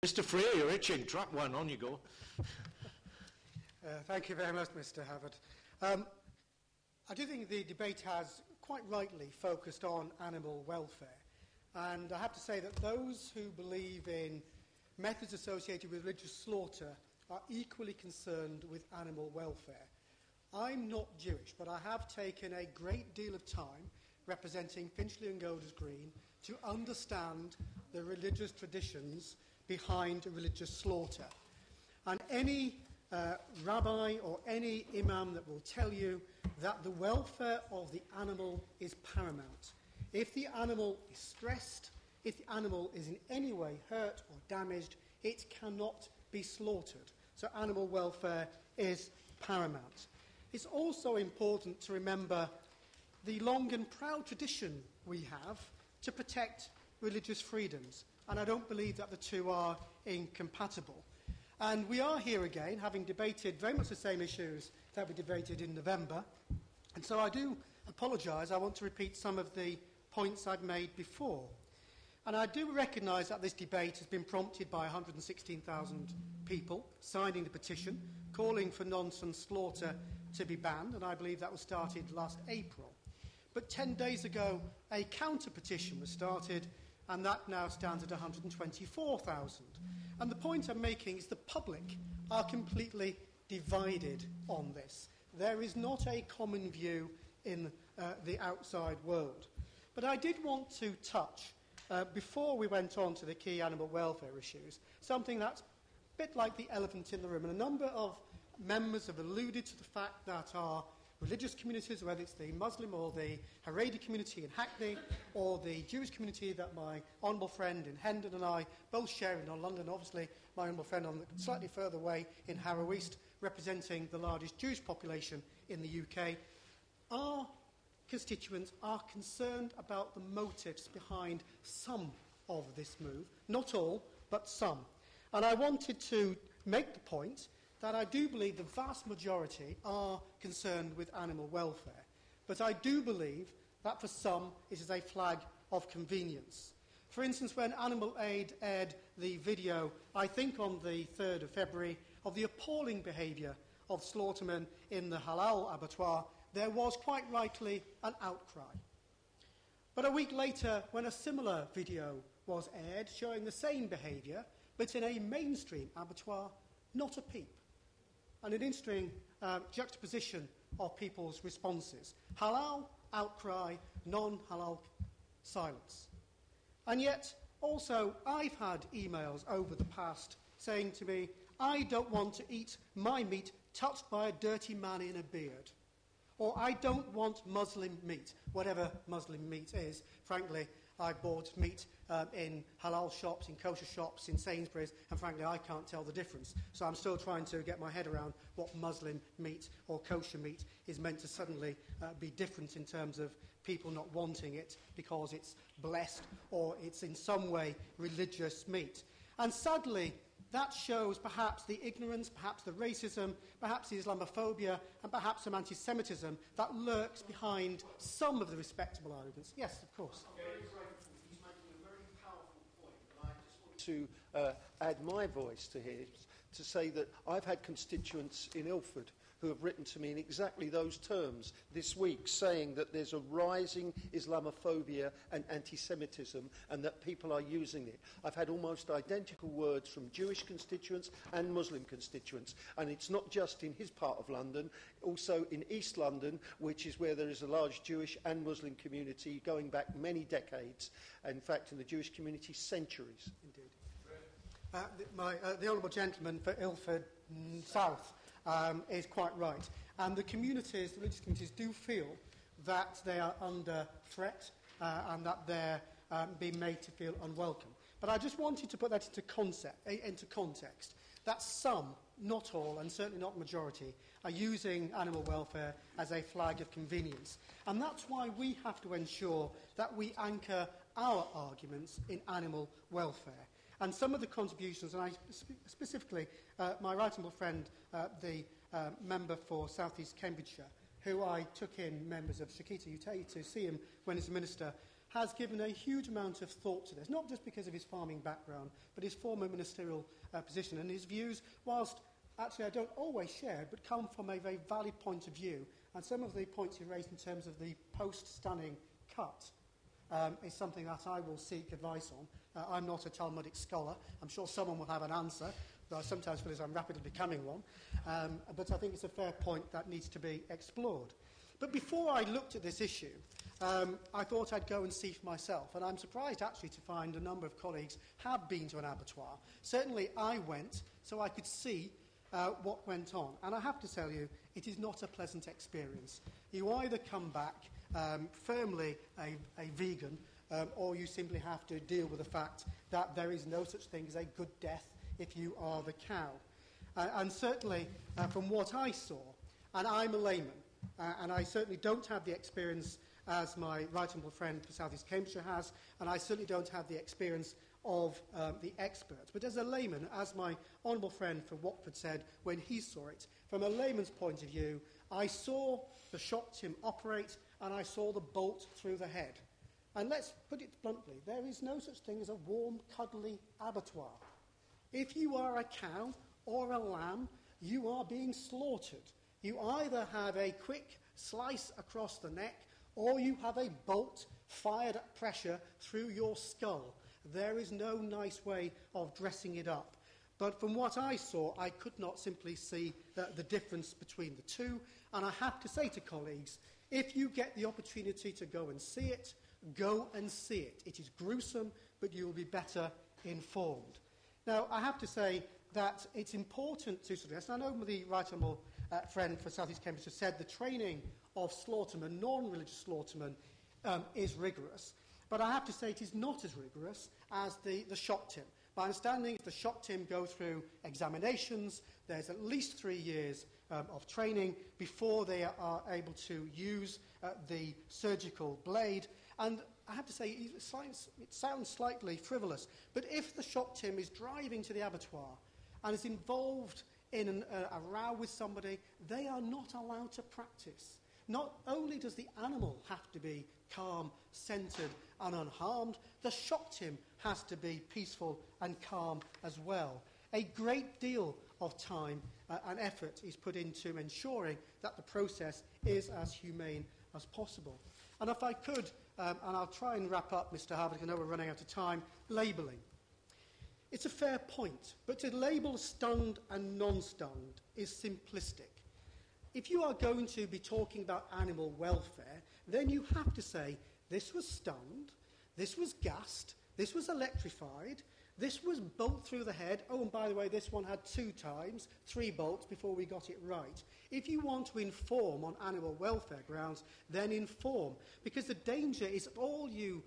Mr. Freer, you're itching. Track one, on you go. Thank you very much, Mr. Havard. I do think the debate has quite rightly focused on animal welfare. And I have to say that those who believe in methods associated with religious slaughter are equally concerned with animal welfare. I'm not Jewish, but I have taken a great deal of time representing Finchley and Golders Green to understand the religious traditions behind religious slaughter. And any rabbi or any imam that will tell you that the welfare of the animal is paramount. If the animal is stressed, if the animal is in any way hurt or damaged, it cannot be slaughtered. So animal welfare is paramount. It's also important to remember the long and proud tradition we have to protect religious freedoms. And I don't believe that the two are incompatible. And we are here again, having debated very much the same issues that we debated in November. And so I do apologise. I want to repeat some of the points I've made before. And I do recognise that this debate has been prompted by 116,000 people signing the petition, calling for nonsense slaughter to be banned, and I believe that was started last April. But 10 days ago, a counter-petition was started, and that now stands at 124,000. And the point I'm making is the public are completely divided on this. There is not a common view in the outside world. But I did want to touch, before we went on to the key animal welfare issues, something that's a bit like the elephant in the room. And a number of members have alluded to the fact that our religious communities, whether it's the Muslim or the Haredi community in Hackney, or the Jewish community that my honourable friend in Hendon and I both share in London, obviously my honourable friend on the slightly further away in Harrow East, representing the largest Jewish population in the UK, our constituents are concerned about the motives behind some of this move. Not all, but some. And I wanted to make the point that I do believe the vast majority are concerned with animal welfare. But I do believe that for some it is a flag of convenience. For instance, when Animal Aid aired the video, I think on the 3rd of February, of the appalling behaviour of slaughtermen in the Halal abattoir, there was quite rightly an outcry. But a week later, when a similar video was aired showing the same behaviour, but in a mainstream abattoir, not a peep. And an interesting juxtaposition of people's responses. Halal, outcry; non-halal, silence. And yet, also, I've had emails over the past saying to me, I don't want to eat my meat touched by a dirty man in a beard. Or I don't want Muslim meat, whatever Muslim meat is. Frankly, I bought meat in halal shops, in kosher shops, in Sainsbury's, and frankly, I can't tell the difference. So I'm still trying to get my head around what Muslim meat or kosher meat is meant to suddenly be different in terms of people not wanting it because it's blessed or it's in some way religious meat. And sadly, that shows perhaps the ignorance, perhaps the racism, perhaps the Islamophobia, and perhaps some anti-Semitism that lurks behind some of the respectable arguments. Yes, of course. He's making a very powerful point, and I just want to add my voice to his, to say that I've had constituents in Ilford who have written to me in exactly those terms this week, saying that there's a rising Islamophobia and anti-Semitism and that people are using it. I've had almost identical words from Jewish constituents and Muslim constituents, and it's not just in his part of London, also in East London, which is where there is a large Jewish and Muslim community going back many decades, in fact in the Jewish community centuries. Indeed. The Honourable Gentleman for Ilford South is quite right. And the communities, the religious communities, do feel that they are under threat and that they're being made to feel unwelcome. But I just wanted to put that into context, that some, not all, and certainly not majority, are using animal welfare as a flag of convenience. And that's why we have to ensure that we anchor our arguments in animal welfare. And some of the contributions, and I specifically, my right honourable friend, the member for South East Cambridgeshire, who I took in members of Shechita to see him when he's a minister, has given a huge amount of thought to this, not just because of his farming background, but his former ministerial position, and his views, whilst actually I don't always share, but come from a very valid point of view. And some of the points he raised in terms of the post-stunning cut is something that I will seek advice on. I'm not a Talmudic scholar. I'm sure someone will have an answer, though I sometimes feel as I'm rapidly becoming one. But I think it's a fair point that needs to be explored. But before I looked at this issue, I thought I'd go and see for myself. And I'm surprised, actually, to find a number of colleagues have been to an abattoir. Certainly, I went, so I could see what went on. And I have to tell you, it is not a pleasant experience. You either come back firmly a vegan, or you simply have to deal with the fact that there is no such thing as a good death if you are the cow. And certainly, from what I saw, and I'm a layman, and I certainly don't have the experience as my right honourable friend for South East Cambridgeshire has, and I certainly don't have the experience of the experts. But as a layman, as my honourable friend for Watford said when he saw it, from a layman's point of view, I saw the shock tim operate and I saw the bolt through the head. And let's put it bluntly, there is no such thing as a warm, cuddly abattoir. If you are a cow or a lamb, you are being slaughtered. You either have a quick slice across the neck or you have a bolt fired at pressure through your skull. There is no nice way of dressing it up. But from what I saw, I could not simply see the difference between the two. And I have to say to colleagues, if you get the opportunity to go and see it, go and see it. It is gruesome, but you will be better informed. Now, I have to say that it's important to suggest, and I know the right honourable friend for South East Cambridgeshire said the training of slaughtermen, non-religious slaughtermen, is rigorous. But I have to say it is not as rigorous as the shock tim. My understanding is the shock tim go through examinations. There's at least 3 years of training before they are able to use the surgical blade. And I have to say, it sounds slightly frivolous, but if the shock tim is driving to the abattoir and is involved in a row with somebody, they are not allowed to practice. Not only does the animal have to be calm, centred and unharmed, the shock tim has to be peaceful and calm as well. A great deal of time and effort is put into ensuring that the process is as humane as possible. And if I could, and I'll try and wrap up, Mr. Harvard, I know we're running out of time, labelling. It's a fair point, but to label stunned and non-stunned is simplistic. If you are going to be talking about animal welfare, then you have to say, this was stunned, this was gassed, this was electrified, this was bolt through the head. Oh, and by the way, this one had 3 bolts before we got it right. If you want to inform on animal welfare grounds, then inform. Because the danger is that all you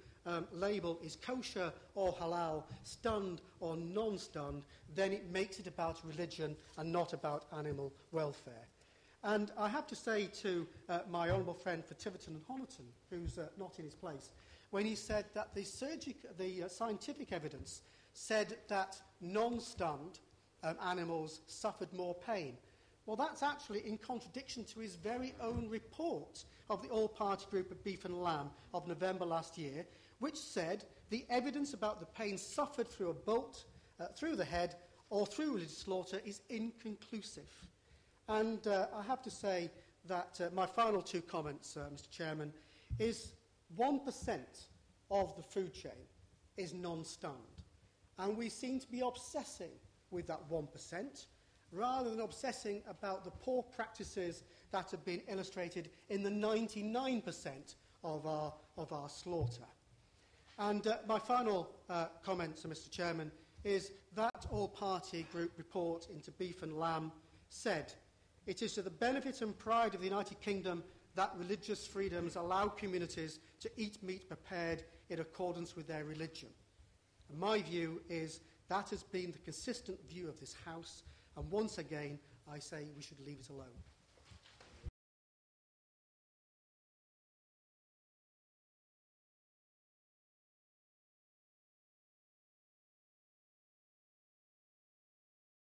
label is kosher or halal, stunned or non-stunned, then it makes it about religion and not about animal welfare. And I have to say to my honourable friend for Tiverton and Honiton, who's not in his place, when he said that the scientific evidence said that non-stunned animals suffered more pain. Well, that's actually in contradiction to his very own report of the All-Party Group of Beef and Lamb of November last year, which said the evidence about the pain suffered through a bolt, through the head, or through religious slaughter is inconclusive. And I have to say that my final 2 comments, Mr. Chairman, is 1% of the food chain is non-stunned. And we seem to be obsessing with that 1%, rather than obsessing about the poor practices that have been illustrated in the 99% of our slaughter. And my final comment, Mr. Chairman, is that all-party group report into beef and lamb said, it is to the benefit and pride of the United Kingdom that religious freedoms allow communities to eat meat prepared in accordance with their religion. And my view is that has been the consistent view of this House, and once again, I say we should leave it alone.